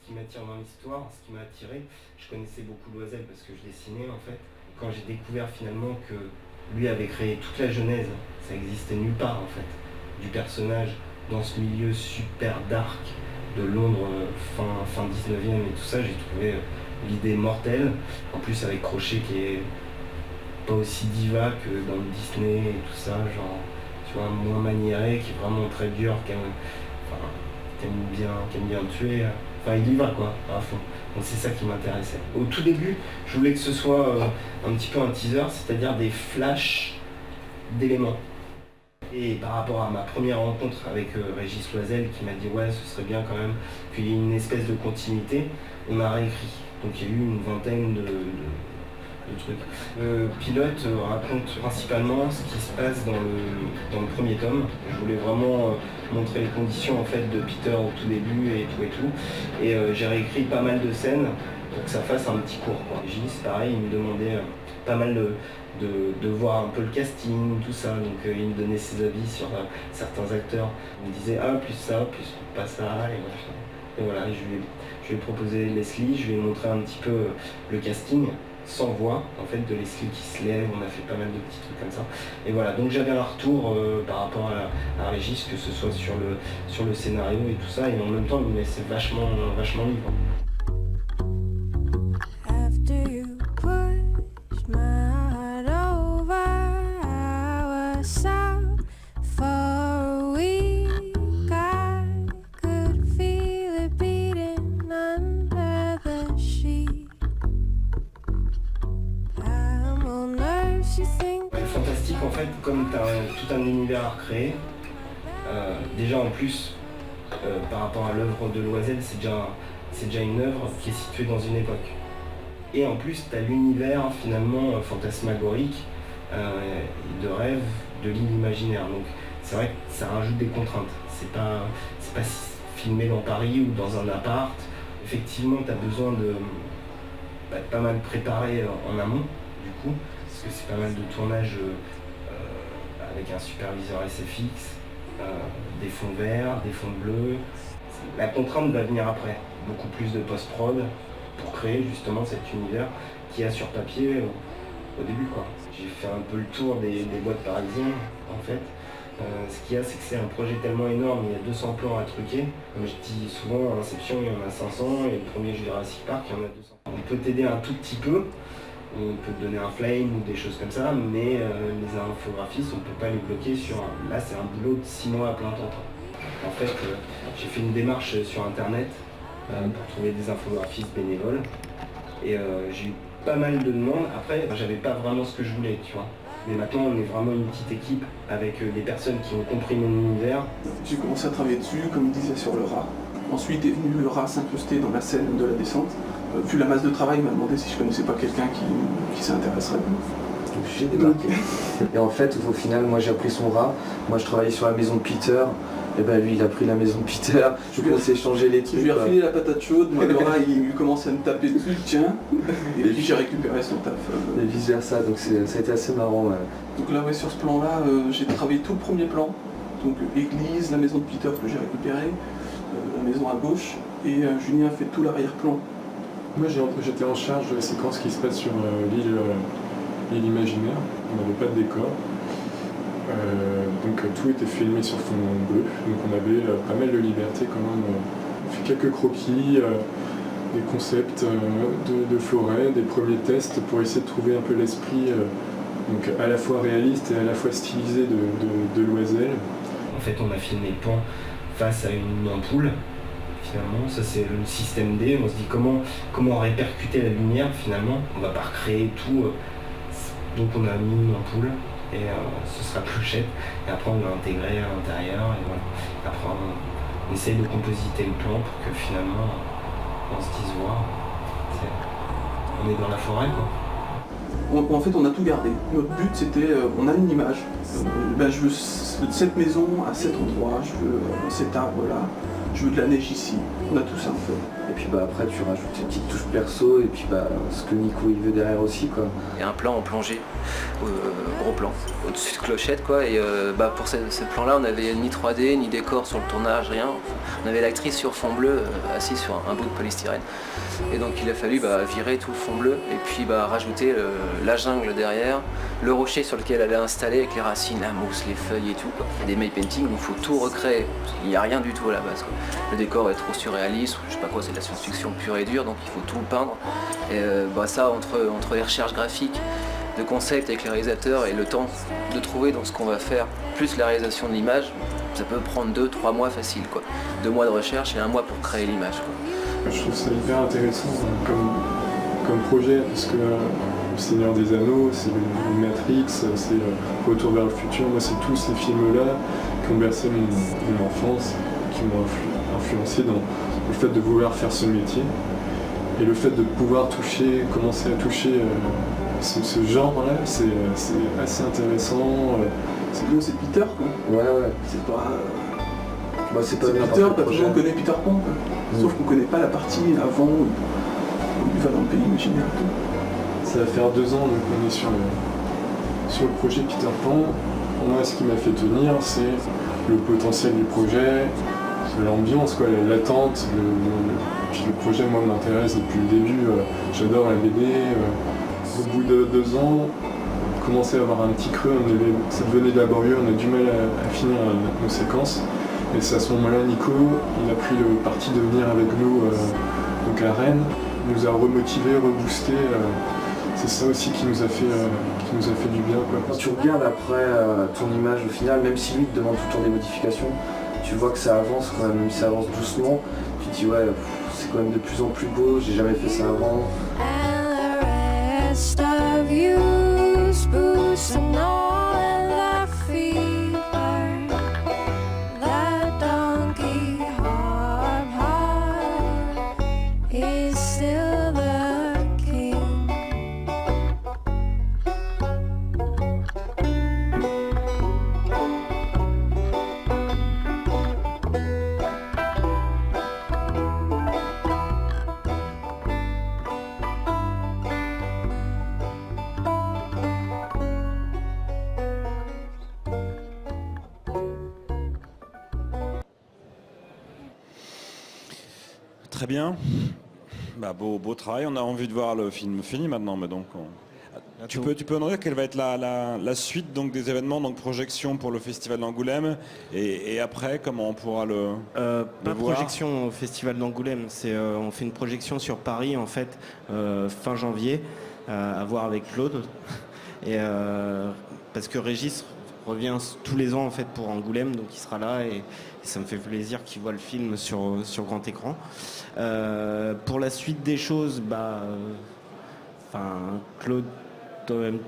Ce qui m'attire dans l'histoire, ce qui m'a attiré, je connaissais beaucoup Loisel parce que je dessinais en fait. Quand j'ai découvert finalement que lui avait créé toute la genèse, ça existait nulle part en fait, du personnage dans ce milieu super dark de Londres fin 19e et tout ça, j'ai trouvé l'idée mortelle. En plus avec Crochet qui est pas aussi diva que dans le Disney et tout ça, genre tu vois, moins maniéré, qui est vraiment très dur, qui aime bien tuer. Enfin, il y va quoi, à fond. Donc c'est ça qui m'intéressait. Au tout début, je voulais que ce soit un petit peu un teaser, c'est-à-dire des flashs d'éléments. Et par rapport à ma première rencontre avec Régis Loisel, qui m'a dit ouais, ce serait bien quand même qu'il y ait une espèce de continuité, on a réécrit. Donc il y a eu une vingtaine de trucs. Le pilote raconte principalement ce qui se passe dans le premier tome. Je voulais vraiment montrer les conditions en fait de Peter au tout début et tout. Et j'ai réécrit pas mal de scènes pour que ça fasse un petit cours. Régis, pareil, il me demandait pas mal de voir un peu le casting, tout ça. Donc il me donnait ses avis sur certains acteurs. Il me disait plus ça, plus pas ça. Et voilà, je lui ai proposé Leslie, je lui ai montré un petit peu le casting. Sans voix, en fait, de Leslie qui se lève, on a fait pas mal de petits trucs comme ça. Et voilà, donc j'avais un retour par rapport à Régis, que ce soit sur le scénario et tout ça, et en même temps, il me laissait vachement libre. After you pushed my heart over, I was out for a week. I could feel it beating under the sheet. Fantastique en fait, comme tu as tout un univers à recréer. Déjà en plus, par rapport à l'œuvre de Loisel, c'est déjà une œuvre qui est située dans une époque. Et en plus, tu as l'univers finalement fantasmagorique, de rêve, de l'île imaginaire. Donc c'est vrai que ça rajoute des contraintes. C'est pas filmé dans Paris ou dans un appart. Effectivement, tu as besoin de pas mal préparer en amont, du coup. Parce que c'est pas mal de tournages avec un superviseur SFX, des fonds verts, des fonds bleus. La contrainte va venir après, beaucoup plus de post-prod pour créer justement cet univers qu'il y a sur papier au début, quoi. J'ai fait un peu le tour des boîtes parisiennes en fait. Ce qu'il y a, c'est que c'est un projet tellement énorme, il y a 200 plans à truquer. Comme je dis souvent, à Inception, il y en a 500 et le premier Jurassic Park, il y en a 200. On peut t'aider un tout petit peu. On peut te donner un flame ou des choses comme ça, mais les infographistes, on ne peut pas les bloquer sur Là, c'est un boulot de 6 mois à plein temps. En fait, j'ai fait une démarche sur Internet pour trouver des infographistes bénévoles. Et j'ai eu pas mal de demandes. Après, j'avais pas vraiment ce que je voulais, tu vois. Mais maintenant, on est vraiment une petite équipe avec des personnes qui ont compris mon univers. J'ai commencé à travailler dessus, comme il disait, sur le rat. Ensuite est venu le rat s'incruster dans la scène de la descente. Vu la masse de travail, il m'a demandé si je connaissais pas quelqu'un qui s'intéresserait. Donc j'ai débarqué. Et en fait, au final, moi j'ai appris son rat. Moi je travaillais sur la maison de Peter. Et ben lui il a pris la maison de Peter. On s'est échangé les trucs. Je lui ai refilé la patate chaude, moi le rat il commençait à me taper dessus, tiens. Et puis j'ai récupéré son taf. Et vice versa, donc ça a été assez marrant. Ouais. Donc là ouais, sur ce plan-là, j'ai travaillé tout le premier plan. Donc l'église, la maison de Peter que j'ai récupérée, la maison à gauche, et Julien a fait tout l'arrière-plan. Moi j'étais en charge de la séquence qui se passe sur l'île imaginaire, on n'avait pas de décor. Donc tout était filmé sur fond bleu, donc on avait pas mal de liberté quand même. On fait quelques croquis, des concepts de forêt, des premiers tests pour essayer de trouver un peu l'esprit donc à la fois réaliste et à la fois stylisé de Loisel. En fait, on a filmé le plan face à une ampoule. Finalement, ça c'est le système D. On se dit comment répercuter la lumière finalement. On va pas recréer tout. Donc on a mis une ampoule et ce sera clochette. Et après on l'a intégré à l'intérieur et voilà. Après on essaye de compositer le plan pour que finalement on se dise waouh, on est dans la forêt quoi. En fait, on a tout gardé. Notre but, c'était, on a une image. Je veux cette maison à cet endroit, je veux cet arbre-là, je veux de la neige ici. On a tout ça, en fait. Et puis après, tu rajoutes une petite touche perso, et puis ce que Nico il veut derrière aussi, quoi. Et un plan en plongée, gros plan, au-dessus de Clochette, quoi. Et pour ce plan-là, on n'avait ni 3D, ni décor sur le tournage, rien. On avait l'actrice sur fond bleu, assise sur un bout de polystyrène. Et donc il a fallu virer tout le fond bleu et puis rajouter la jungle derrière, le rocher sur lequel elle est installée avec les racines, la mousse, les feuilles et tout. Quoi. Et des mail paintings où il faut tout recréer. Il n'y a rien du tout à la base. Quoi. Le décor est trop surréaliste, je sais pas quoi, c'est de la science-fiction pure et dure, donc il faut tout peindre. Et ça, entre les recherches graphiques, de concept avec les réalisateurs et le temps de trouver dans ce qu'on va faire, plus la réalisation de l'image, ça peut prendre 2-3 mois facile. Quoi. 2 mois de recherche et 1 mois pour créer l'image. Je trouve ça hyper intéressant comme projet parce que Le Seigneur des Anneaux, c'est le Matrix, c'est Retour vers le futur. Moi, c'est tous ces films-là qui ont bercé mon enfance, qui m'ont influencé dans le fait de vouloir faire ce métier et le fait de pouvoir commencer à toucher ce genre-là, c'est assez intéressant. C'est Peter, quoi. Ouais. C'est pas. C'est pas Peter, pas tout le monde connaît Peter Pan, quoi. Sauf qu'on connaît pas la partie avant où il va dans le pays imaginaire. Ça va faire 2 ans donc on est sur le projet Peter Pan. Pour moi, ce qui m'a fait tenir, c'est le potentiel du projet, l'ambiance, quoi, l'attente. Puis le projet, moi, m'intéresse depuis le début. J'adore la BD. Au bout de 2 ans, on commençait à avoir un petit creux. Ça devenait laborieux. On a du mal à finir nos séquences. Et c'est à ce moment-là, Nico, il a pris le parti de venir avec nous donc à Rennes. Il nous a remotivés, reboostés. C'est ça aussi qui nous a fait du bien. Quoi. Quand tu regardes après ton image au final, même si lui te demande tout le temps des modifications, tu vois que ça avance quand même ça avance doucement. Tu te dis ouais, c'est quand même de plus en plus beau, j'ai jamais fait ça avant. Très bien. Beau travail. On a envie de voir le film fini maintenant. Mais donc, tu peux nous dire quelle va être la suite donc, des événements, donc projection pour le Festival d'Angoulême et après, comment on pourra le Pas voir. projection au Festival d'Angoulême. On fait une projection sur Paris en fait fin janvier à voir avec Claude. Et parce que Régis revient tous les ans en fait pour Angoulême, donc il sera là et ça me fait plaisir qu'il voit le film sur grand écran. Pour la suite des choses, Claude, toi-même,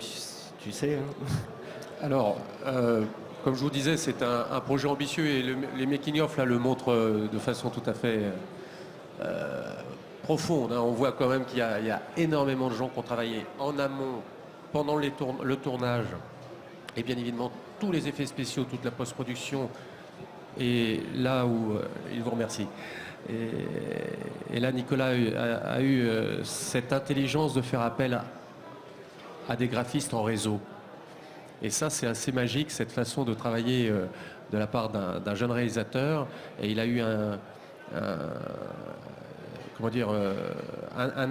tu sais. Hein. Alors, comme je vous disais, c'est un projet ambitieux et les making-of là le montrent de façon tout à fait profonde. Hein. On voit quand même qu'il y a énormément de gens qui ont travaillé en amont, pendant le tournage, et bien évidemment tous les effets spéciaux, toute la post-production, et là où il vous remercie. Et là, Nicolas a eu cette intelligence de faire appel à des graphistes en réseau. Et ça, c'est assez magique, cette façon de travailler de la part d'un jeune réalisateur. Et il a eu un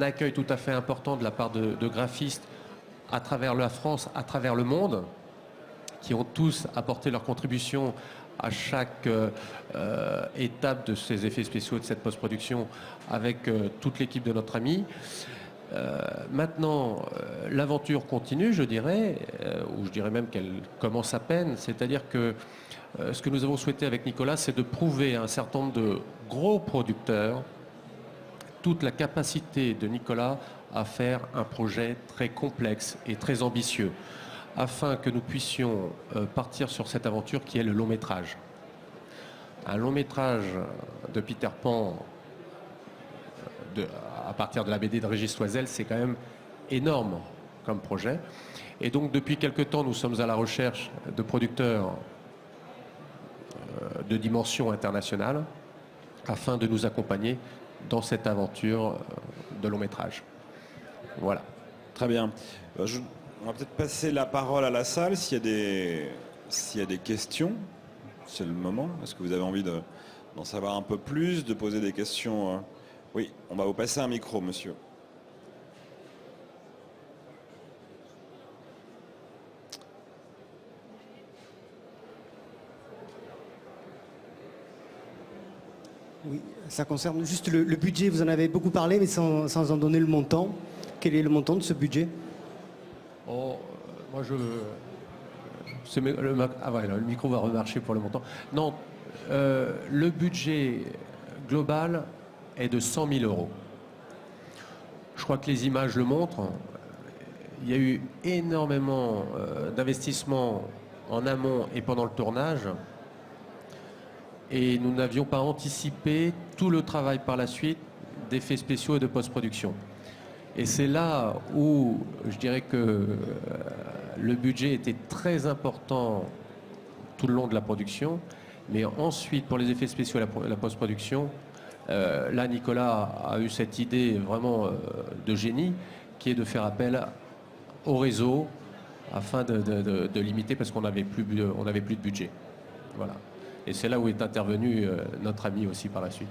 accueil tout à fait important de la part de graphistes à travers la France, à travers le monde, qui ont tous apporté leur contribution à chaque étape de ces effets spéciaux, de cette post-production, avec toute l'équipe de notre ami. Maintenant, l'aventure continue, je dirais, ou je dirais même qu'elle commence à peine. C'est-à-dire que ce que nous avons souhaité avec Nicolas, c'est de prouver à un certain nombre de gros producteurs toute la capacité de Nicolas à faire un projet très complexe et très ambitieux, afin que nous puissions partir sur cette aventure qui est le long métrage. Un long métrage de Peter Pan à partir de la BD de Régis Loisel, c'est quand même énorme comme projet. Et donc depuis quelque temps, nous sommes à la recherche de producteurs de dimension internationale afin de nous accompagner dans cette aventure de long métrage. Voilà. Très bien. On va peut-être passer la parole à la salle s'il y a des questions. C'est le moment. Est-ce que vous avez envie d'en savoir un peu plus, de poser des questions? Oui, on va vous passer un micro, monsieur. Oui, ça concerne juste le budget. Vous en avez beaucoup parlé, mais sans en donner le montant. Quel est le montant de ce budget? Moi, le micro va remarcher pour le montant. Non, le budget global est de 100 000 €. Je crois que les images le montrent. Il y a eu énormément d'investissements en amont et pendant le tournage. Et nous n'avions pas anticipé tout le travail par la suite d'effets spéciaux et de post-production. Et c'est là où je dirais que le budget était très important tout le long de la production. Mais ensuite, pour les effets spéciaux et la post-production, là, Nicolas a eu cette idée vraiment de génie, qui est de faire appel au réseau afin de limiter, parce qu'on n'avait plus de budget. Voilà. Et c'est là où est intervenu notre ami aussi par la suite.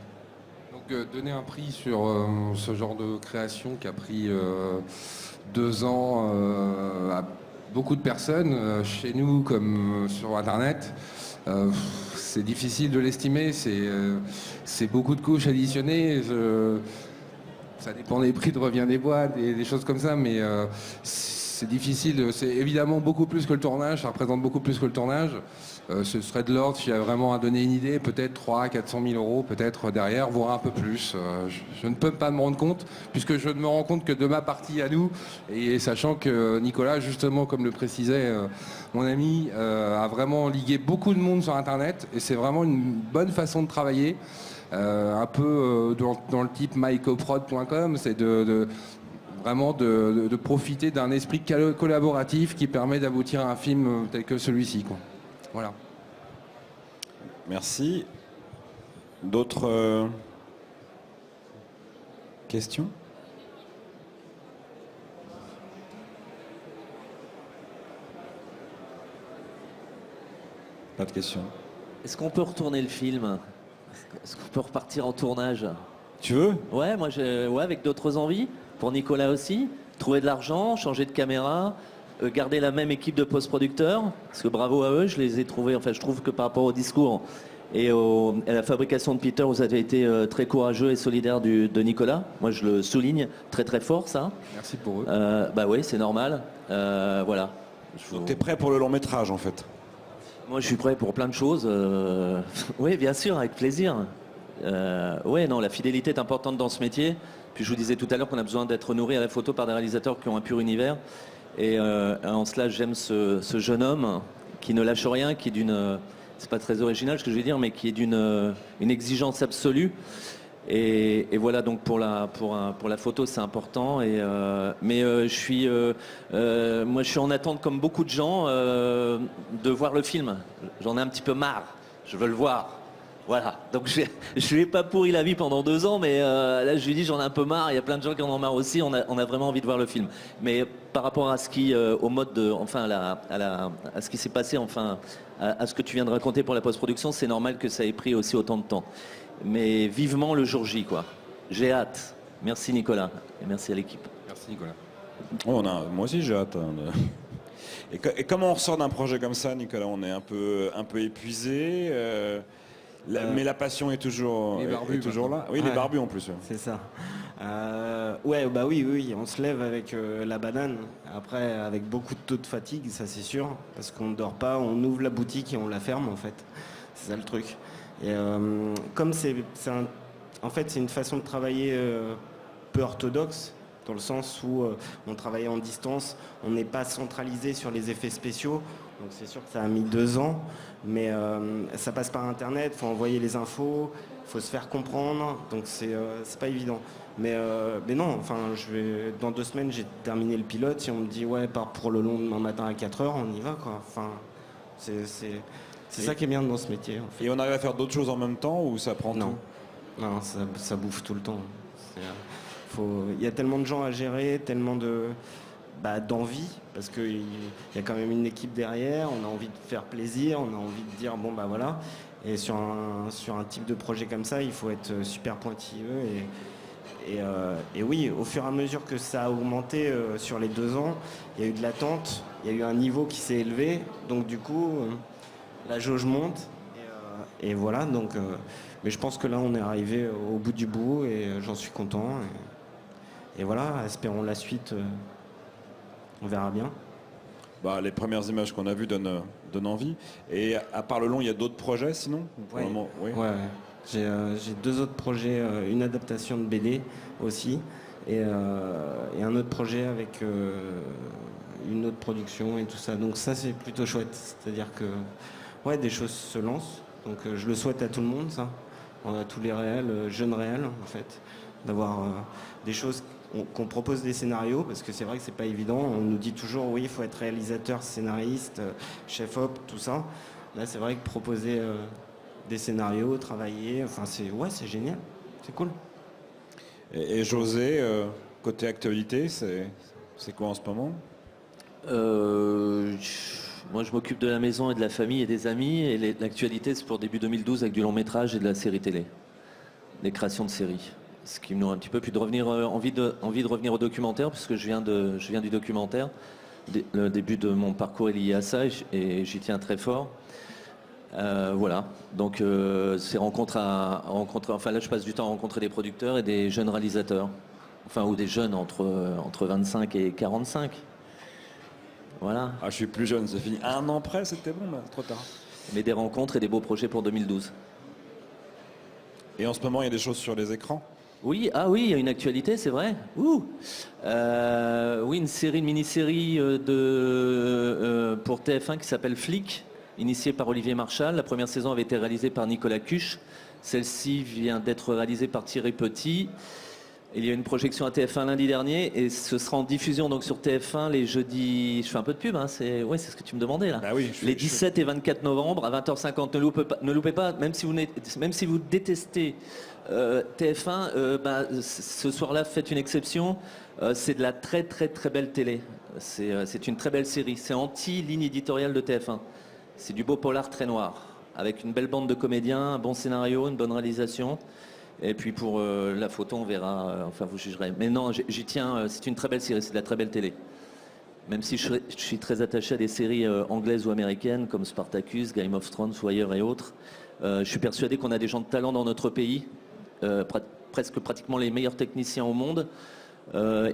Donc donner un prix sur ce genre de création qui a pris 2 ans à beaucoup de personnes, chez nous comme sur Internet, c'est difficile de l'estimer, c'est beaucoup de couches additionnées. Ça dépend des prix de revient des boîtes et des choses comme ça, mais c'est difficile. C'est évidemment beaucoup plus que le tournage, ça représente beaucoup plus que le tournage. Ce serait de l'ordre, s'il y a vraiment à donner une idée, peut-être 300 000 à 400 000 € peut-être derrière, voire un peu plus. Je ne peux pas me rendre compte, puisque je ne me rends compte que de ma partie à nous, et sachant que Nicolas, justement, comme le précisait mon ami, a vraiment ligué beaucoup de monde sur Internet, et c'est vraiment une bonne façon de travailler, un peu dans le type mycoprod.com, c'est vraiment de profiter d'un esprit collaboratif qui permet d'aboutir à un film tel que celui-ci, quoi. Voilà. Merci. D'autres questions? Pas de questions. Est-ce qu'on peut retourner le film? Est-ce qu'on peut repartir en tournage? Tu veux? Ouais, moi, avec d'autres envies. Pour Nicolas aussi. Trouver de l'argent, changer de caméra, garder la même équipe de post-producteurs. Parce que bravo à eux, je les ai trouvés. Enfin, je trouve que par rapport au discours et à la fabrication de Peter, vous avez été très courageux et solidaire de Nicolas. Moi, je le souligne très très fort, ça. Merci pour eux. Bah oui, c'est normal. Voilà. Donc, tu es prêt pour le long métrage, en fait? Moi, je suis prêt pour plein de choses. Oui, bien sûr, avec plaisir. Oui, non, la fidélité est importante dans ce métier. Puis je vous disais tout à l'heure qu'on a besoin d'être nourri à la photo par des réalisateurs qui ont un pur univers. Et en cela, j'aime ce jeune homme qui ne lâche rien, qui est d'une... c'est pas très original ce que je vais dire, mais qui est d'une une exigence absolue. Et voilà, donc pour la photo, c'est important. Mais moi, je suis en attente, comme beaucoup de gens, de voir le film. J'en ai un petit peu marre. Je veux le voir. Voilà. Donc je lui ai pas pourri la vie pendant 2 ans, mais là, je lui dis j'en ai un peu marre. Il y a plein de gens qui en ont marre aussi. On a vraiment envie de voir le film. Mais par rapport à ce qui, au mode de, enfin, à ce qui s'est passé, enfin, à ce que tu viens de raconter pour la post-production, c'est normal que ça ait pris aussi autant de temps. Mais vivement le jour J, quoi. J'ai hâte. Merci Nicolas et merci à l'équipe. Merci Nicolas. Moi aussi j'ai hâte. Et comment on ressort d'un projet comme ça, Nicolas? On est un peu épuisé, mais la passion est toujours, est toujours là. Oui, les barbus en plus. Ouais. C'est ça. Ouais, bah oui, on se lève avec la banane. Après, avec beaucoup de taux de fatigue, ça c'est sûr, parce qu'on ne dort pas, on ouvre la boutique et on la ferme en fait. C'est ça le truc. Et comme en fait, c'est une façon de travailler peu orthodoxe, dans le sens où on travaille en distance, on n'est pas centralisé sur les effets spéciaux. Donc c'est sûr que ça a mis 2 ans, mais ça passe par Internet, il faut envoyer les infos, il faut se faire comprendre, donc c'est pas évident. Mais non, enfin, dans 2 semaines, j'ai terminé le pilote. Si on me dit, ouais, part pour le lendemain matin à 4 heures, on y va, quoi. Enfin, c'est ça qui est bien dans ce métier. En fait. Et on arrive à faire d'autres choses en même temps ou ça prend Non. tout? Non, ça bouffe tout le temps. Il y a tellement de gens à gérer, tellement d'envie, parce qu'il y a quand même une équipe derrière, on a envie de faire plaisir, on a envie de dire bon bah voilà. Et sur un type de projet comme ça, il faut être super pointilleux. Et oui, au fur et à mesure que ça a augmenté sur les 2 ans, il y a eu de l'attente, il y a eu un niveau qui s'est élevé, donc du coup la jauge monte. Et voilà, donc, mais je pense que là on est arrivé au bout du bout et j'en suis content. Et voilà, espérons la suite, on verra bien. Bah, les premières images qu'on a vues donnent envie. Et à part le long, il y a d'autres projets sinon? Ouais. Oui. Ouais. J'ai 2 autres projets, une adaptation de BD aussi, et un autre projet avec une autre production et tout ça. Donc ça c'est plutôt chouette, c'est-à-dire que ouais, des choses se lancent. Donc je le souhaite à tout le monde, ça. À tous les réels, jeunes réels en fait, d'avoir des choses, qu'on propose des scénarios, parce que c'est vrai que c'est pas évident. On nous dit toujours oui, il faut être réalisateur, scénariste, chef-op, tout ça. Là c'est vrai que proposer des scénarios, travailler, enfin c'est génial, c'est cool. Et José, côté actualité, c'est quoi en ce moment? Moi, je m'occupe de la maison et de la famille et des amis. Et l'actualité, c'est pour début 2012 avec du long métrage et de la série télé. Les créations de séries. Ce qui me nourrit un petit peu. Puis de revenir, envie de revenir au documentaire, puisque je viens du documentaire. Le début de mon parcours est lié à ça et j'y tiens très fort. Voilà. Donc, c'est rencontre. Enfin, là, je passe du temps à rencontrer des producteurs et des jeunes réalisateurs. Enfin, ou des jeunes entre 25 et 45. Voilà. Ah, je suis plus jeune, c'est fini. 1 an près, c'était bon, là, trop tard. Mais des rencontres et des beaux projets pour 2012. Et en ce moment, il y a des choses sur les écrans? Oui, oui, il y a une actualité, c'est vrai. Oui, une mini-série pour TF1 qui s'appelle Flic, initiée par Olivier Marchal. La première saison avait été réalisée par Nicolas Cuche. Celle-ci vient d'être réalisée par Thierry Petit. Il y a une projection à TF1 lundi dernier et ce sera en diffusion donc sur TF1 les jeudis. Je fais un peu de pub, hein, c'est ce que tu me demandais là. Bah oui, les 17 et 24 novembre à 20h50. Ne loupez pas, même si vous détestez TF1, ce soir-là faites une exception. C'est de la très très très belle télé. C'est une très belle série. C'est anti-ligne éditoriale de TF1. C'est du beau polar très noir avec une belle bande de comédiens, un bon scénario, une bonne réalisation. Et puis pour la photo, on verra, enfin vous jugerez. Mais non, j'y tiens, c'est une très belle série, c'est de la très belle télé. Même si je suis très attaché à des séries anglaises ou américaines comme Spartacus, Game of Thrones, Wire et autres. Je suis persuadé qu'on a des gens de talent dans notre pays, pratiquement les meilleurs techniciens au monde,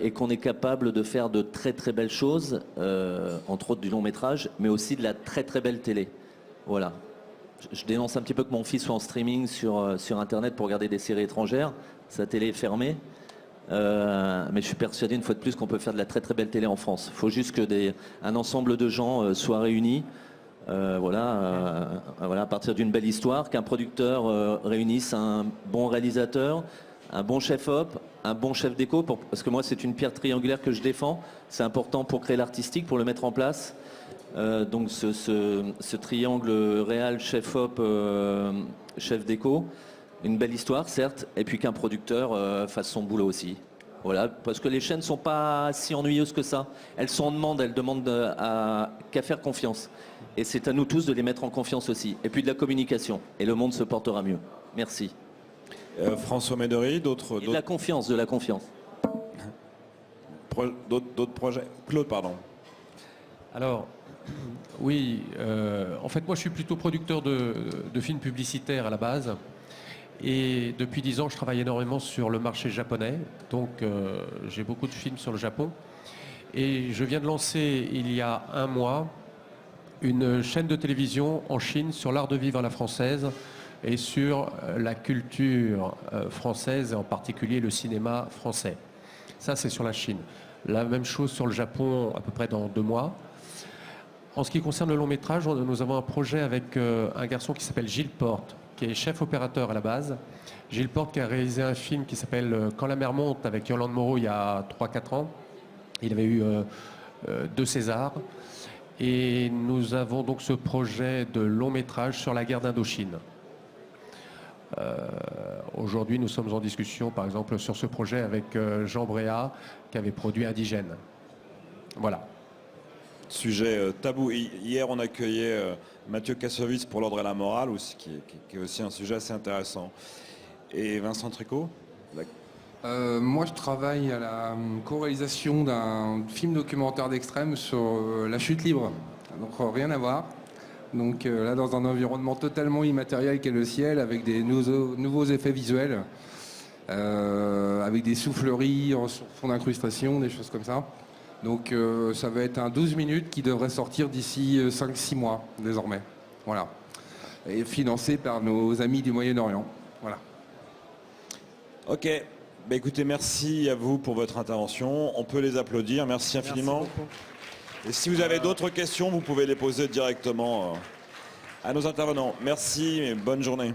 et qu'on est capable de faire de très très belles choses, entre autres du long métrage, mais aussi de la très très belle télé. Voilà. Je dénonce un petit peu que mon fils soit en streaming sur Internet pour regarder des séries étrangères. Sa télé est fermée. Mais je suis persuadé une fois de plus qu'on peut faire de la très très belle télé en France. Il faut juste que un ensemble de gens soient réunis. Voilà, à partir d'une belle histoire, qu'un producteur réunisse un bon réalisateur, un bon chef-op, un bon chef déco, parce que moi c'est une pierre triangulaire que je défends. C'est important pour créer l'artistique, pour le mettre en place. Donc ce triangle réal, chef-op, chef déco, une belle histoire certes, et puis qu'un producteur fasse son boulot aussi. Voilà, parce que les chaînes ne sont pas si ennuyeuses que ça. Elles sont en demande, elles demandent qu'à faire confiance. Et c'est à nous tous de les mettre en confiance aussi. Et puis de la communication. Et le monde se portera mieux. Merci. François Méderi, d'autres... De la confiance, de la confiance. D'autres projets. Claude, pardon. Alors, oui, en fait, moi, je suis plutôt producteur de films publicitaires à la base. Et depuis 10 ans, je travaille énormément sur le marché japonais. Donc, j'ai beaucoup de films sur le Japon. Et je viens de lancer, il y a un mois, une chaîne de télévision en Chine sur l'art de vivre à la française et sur la culture française, et en particulier le cinéma français. Ça, c'est sur la Chine. La même chose sur le Japon, à peu près dans 2 mois. En ce qui concerne le long métrage, nous avons un projet avec un garçon qui s'appelle Gilles Porte, qui est chef opérateur à la base. Gilles Porte qui a réalisé un film qui s'appelle Quand la mer monte avec Yolande Moreau il y a 3-4 ans. Il avait eu 2 Césars. Et nous avons donc ce projet de long métrage sur la guerre d'Indochine. Aujourd'hui, nous sommes en discussion, par exemple, sur ce projet avec Jean Bréa, qui avait produit Indigène. Voilà. Sujet tabou. Hier, on accueillait Mathieu Kassovitz pour l'ordre et la morale, aussi, qui est aussi un sujet assez intéressant. Et Vincent Tricot? Moi, je travaille à la co-réalisation d'un film documentaire d'extrême sur la chute libre. Donc, rien à voir. Donc là, dans un environnement totalement immatériel qu'est le ciel, avec des nouveaux effets visuels, avec des souffleries sur fond d'incrustation, des choses comme ça. Donc ça va être un 12 minutes qui devrait sortir d'ici 5-6 mois, désormais. Voilà. Et financé par nos amis du Moyen-Orient. Voilà. Ok. Bah, écoutez, merci à vous pour votre intervention. On peut les applaudir. Merci infiniment. Et si vous avez d'autres questions, vous pouvez les poser directement à nos intervenants. Merci et bonne journée.